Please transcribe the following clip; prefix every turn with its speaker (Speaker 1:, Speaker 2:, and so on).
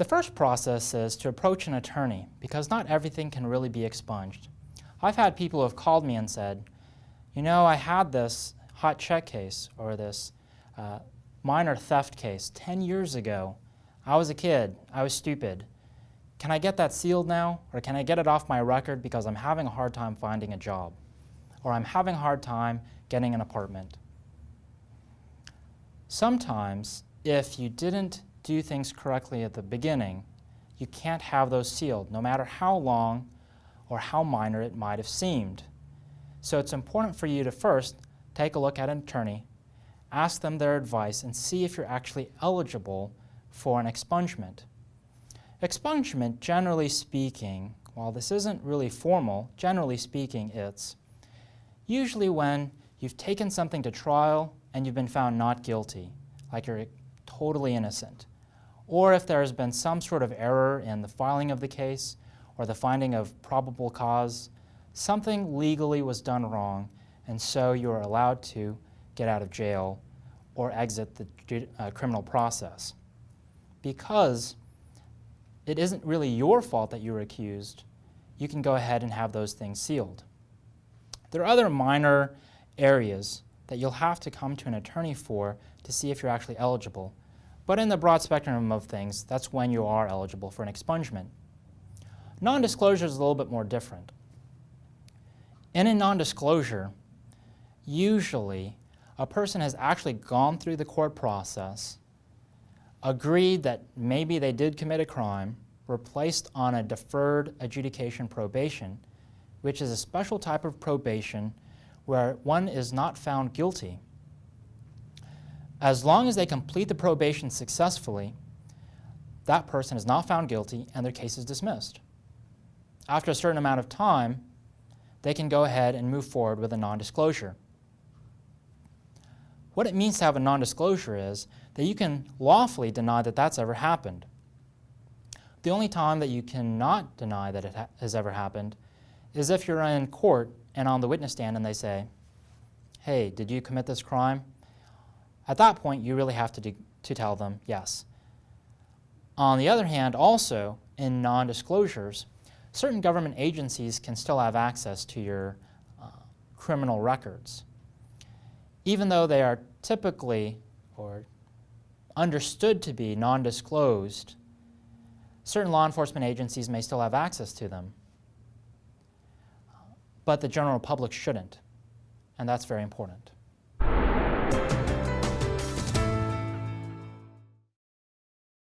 Speaker 1: The first process is to approach an attorney, because not everything can really be expunged. I've had people who have called me and said, you know, I had this hot check case or this minor theft case 10 years ago. I was a kid. I was stupid. Can I get that sealed now? Or can I get it off my record because I'm having a hard time finding a job? Or I'm having a hard time getting an apartment? Sometimes, if you didn't do things correctly at the beginning, you can't have those sealed, no matter how long or how minor it might have seemed. So it's important for you to first take a look at an attorney, ask them their advice, and see if you're actually eligible for an expungement. Expungement, generally speaking, while this isn't really formal, generally speaking, it's usually when you've taken something to trial and you've been found not guilty, like you're totally innocent. Or if there has been some sort of error in the filing of the case or the finding of probable cause, something legally was done wrong, and so you are allowed to get out of jail or exit the criminal process. Because it isn't really your fault that you were accused, you can go ahead and have those things sealed. There are other minor areas that you'll have to come to an attorney for to see if you're actually eligible. But in the broad spectrum of things, that's when you are eligible for an expungement. Non-disclosure is a little bit more different. In a non-disclosure, usually a person has actually gone through the court process, agreed that maybe they did commit a crime, were placed on a deferred adjudication probation, which is a special type of probation where one is not found guilty. As long as they complete the probation successfully, that person is not found guilty and their case is dismissed. After a certain amount of time, they can go ahead and move forward with a non-disclosure. What it means to have a non-disclosure is that you can lawfully deny that that's ever happened. The only time that you cannot deny that it has ever happened is if you're in court and on the witness stand and they say, hey, did you commit this crime? At that point, you really have to tell them yes. On the other hand, also, in non-disclosures, certain government agencies can still have access to your criminal records. Even though they are typically or understood to be non-disclosed, certain law enforcement agencies may still have access to them. But the general public shouldn't, and that's very important.